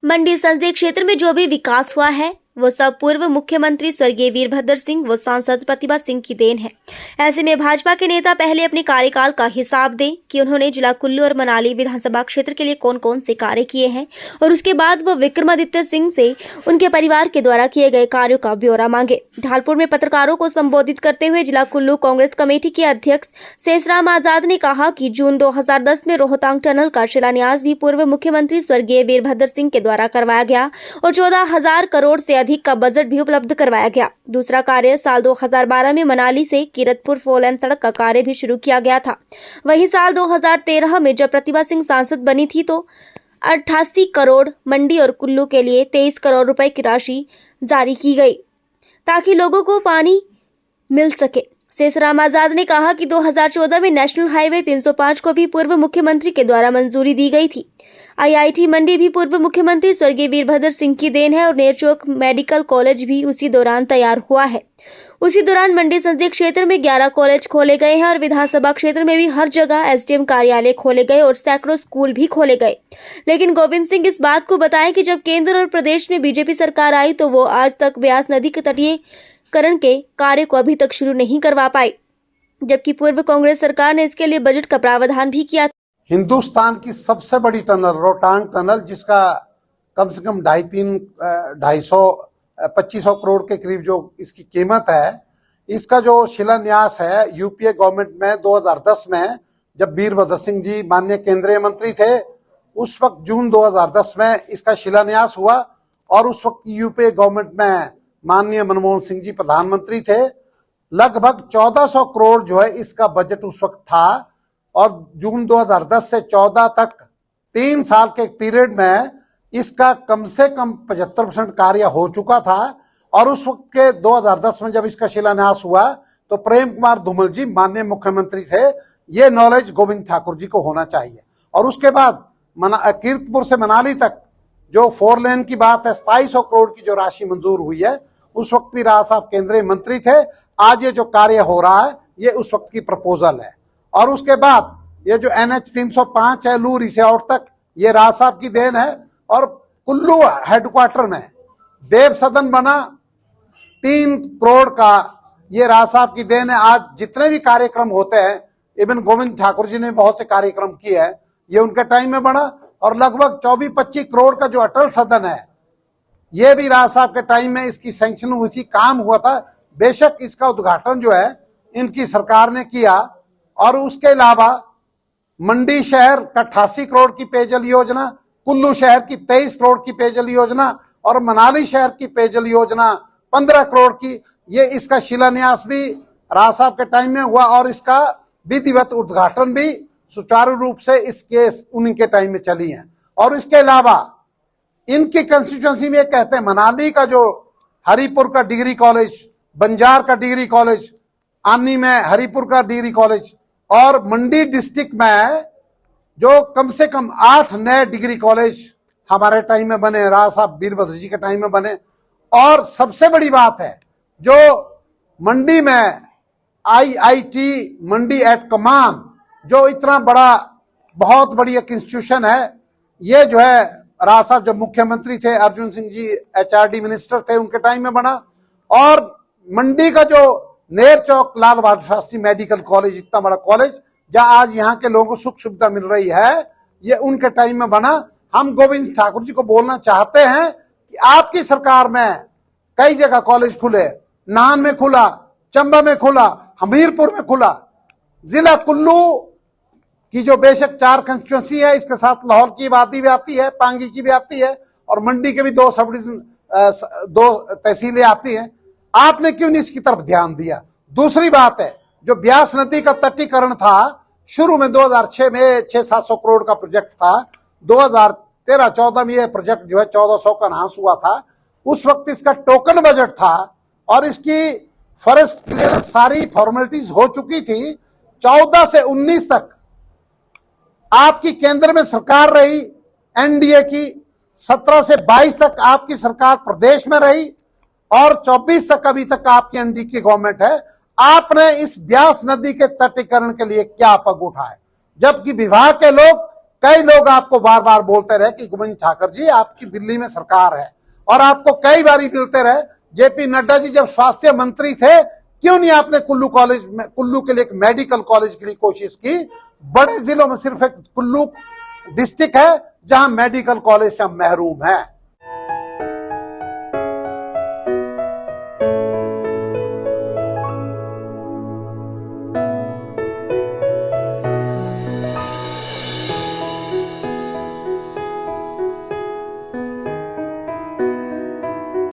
मंडी संसदीय क्षेत्र में जो भी विकास हुआ है वो सब पूर्व मुख्यमंत्री स्वर्गीय वीरभद्र सिंह व सांसद प्रतिभा सिंह की देन है। ऐसे में भाजपा के नेता पहले अपने कार्यकाल का हिसाब दें कि उन्होंने जिला कुल्लू और मनाली विधानसभा क्षेत्र के लिए कौन कौन से कार्य किए हैं और उसके बाद वो विक्रमादित्य सिंह से उनके परिवार के द्वारा किए गए कार्यों का ब्यौरा मांगे। ढालपुर में पत्रकारों को संबोधित करते हुए जिला कुल्लू कांग्रेस कमेटी के अध्यक्ष शेषराम आजाद ने कहा कि जून 2010 में रोहतांग टनल का शिलान्यास भी पूर्व मुख्यमंत्री स्वर्गीय वीरभद्र सिंह के द्वारा करवाया गया और 14,000 करोड़ से अधिक का बजट भी उपलब्ध करवाया गया। दूसरा कार्य साल 2012 में मनाली से कीरतपुर फोर लेन सड़क का कार्य भी शुरू किया गया था। वहीं साल 2013 में जब प्रतिभा सिंह सांसद बनी थी तो 88 करोड़ मंडी और कुल्लू के लिए 23 करोड़ रुपए की राशि जारी की गई ताकि लोगों को पानी मिल सके। शेषराम आजाद ने कहा कि 2014 में नेशनल हाईवे 305 को भी पूर्व मुख्यमंत्री के द्वारा मंजूरी दी गई थी। आईआईटी मंडी भी पूर्व मुख्यमंत्री स्वर्गीय वीरभद्र सिंह की देन है और नेरचौक मेडिकल कॉलेज भी उसी दौरान तैयार हुआ है। उसी दौरान मंडी संसदीय क्षेत्र में 11 कॉलेज खोले गए हैं और विधानसभा क्षेत्र में भी हर जगह एसडीएम कार्यालय खोले गए और सैकड़ों स्कूल भी खोले गए। लेकिन गोविंद सिंह इस बात को बताएं कि जब केंद्र और प्रदेश में बीजेपी सरकार आई तो वो आज तक ब्यास नदी के तटीयकरण के कार्य को अभी तक शुरू नहीं करवा पाई, जबकि पूर्व कांग्रेस सरकार ने इसके लिए बजट का प्रावधान भी किया। हिंदुस्तान की सबसे बड़ी टनल रोहतांग टनल, जिसका कम से कम 250-250 करोड़ के करीब जो इसकी कीमत है, इसका जो शिलान्यास है यूपीए गवर्नमेंट में 2010 में जब वीरभद्र सिंह जी माननीय केंद्रीय मंत्री थे, उस वक्त जून 2010 में इसका शिलान्यास हुआ और उस वक्त यूपीए गवर्नमेंट में माननीय मनमोहन सिंह जी प्रधानमंत्री थे। लगभग 1400 करोड़ जो है इसका बजट उस वक्त था और जून 2010 से 14 तक 3 साल के पीरियड में इसका कम से कम 75% कार्य हो चुका था। और उस वक्त के 2010 में जब इसका शिलान्यास हुआ तो प्रेम कुमार धूमल जी माननीय मुख्यमंत्री थे। ये नॉलेज गोविंद ठाकुर जी को होना चाहिए। और उसके बाद कीरतपुर से मनाली तक जो 4 लेन की बात है, 2700 करोड़ की जो राशि मंजूर हुई है, उस वक्त भी राज साहब केंद्रीय मंत्री थे। आज ये जो कार्य हो रहा है ये उस वक्त की प्रपोजल है। और उसके बाद ये जो NH 305 है लू रिसोर्ट तक, ये राज साहब की देन है। और कुल्लू हेडक्वार्टर में देव सदन बना 3 करोड़ का, ये राज साहब की देन है। आज जितने भी कार्यक्रम होते हैं, इवन गोविंद ठाकुर जी ने बहुत से कार्यक्रम किए हैं, ये उनके टाइम में बना। और लगभग 24-25 करोड़ का जो अटल सदन है, ये भी राज साहब के टाइम में इसकी सैंक्शन हुई थी, काम हुआ था। बेशक इसका उद्घाटन जो है इनकी सरकार ने किया। और उसके अलावा मंडी शहर का 88 करोड़ की पेयजल योजना, कुल्लू शहर की 23 करोड़ की पेयजल योजना और मनाली शहर की पेयजल योजना 15 करोड़ की, ये इसका शिलान्यास भी राज साहब के टाइम में हुआ और इसका विधिवत उद्घाटन भी सुचारू रूप से इसके उन्हीं के टाइम में चली है। और इसके अलावा इनकी कंस्टिट्यूएंसी में कहते हैं मनाली का जो हरिपुर का डिग्री कॉलेज, बंजार का डिग्री कॉलेज, आनी में हरिपुर का डिग्री कॉलेज और मंडी डिस्ट्रिक्ट में जो कम से कम 8 नए डिग्री कॉलेज हमारे टाइम में बने, राज साहब वीरभद्र जी के टाइम में बने। और सबसे बड़ी बात है जो मंडी में आईआईटी मंडी एट कमान, जो इतना बड़ा बहुत बड़ी एक इंस्टीट्यूशन है, ये जो है राज साहब जब मुख्यमंत्री थे, अर्जुन सिंह जी HRD मिनिस्टर थे, उनके टाइम में बना। और मंडी का जो नेरचौक लाल बहादुर शास्त्री मेडिकल कॉलेज, इतना बड़ा कॉलेज जहां आज यहाँ के लोगों को सुख सुविधा मिल रही है, ये उनके टाइम में बना। हम गोविंद ठाकुर जी को बोलना चाहते हैं कि आपकी सरकार में कई जगह कॉलेज खुले, नाहन में खुला, चंबा में खुला, हमीरपुर में खुला। जिला कुल्लू की जो बेशक 4 कंस्टिट्यूंसी है, इसके साथ लाहौर की आबादी भी आती है, पांगी की भी आती है और मंडी के भी 2 सब डिवीजन 2 तहसीलें आती हैं। आपने क्यों नहीं इसकी तरफ ध्यान दिया? दूसरी बात है जो ब्यास नदी का तटीकरण था, शुरू में 2006 में 600-700 करोड़ का प्रोजेक्ट था। 2013-14 में यह प्रोजेक्ट जो है 1400 का अनाउंस हुआ था। उस वक्त इसका टोकन बजट था और इसकी फॉरेस्ट क्लियरेंस सारी फॉर्मेलिटीज हो चुकी थी। 14 से 19 तक आपकी केंद्र में सरकार रही एनडीए की, 17 से 22 तक आपकी सरकार प्रदेश में रही और 24 तक अभी तक आपकी एनडीए की गवर्नमेंट है। आपने इस ब्यास नदी के तटीकरण के लिए क्या पग उठाए? जबकि विभाग के लोग कई लोग आपको बार बार बोलते रहे कि गोविंद ठाकुर जी आपकी दिल्ली में सरकार है, और आपको कई बारी मिलते रहे जेपी नड्डा जी जब स्वास्थ्य मंत्री थे, क्यों नहीं आपने कुल्लू कॉलेज में, कुल्लू के लिए एक मेडिकल कॉलेज के लिए कोशिश की। बड़े जिलों में सिर्फ एक कुल्लू डिस्ट्रिक्ट है जहां मेडिकल कॉलेज से हम महरूम हैं।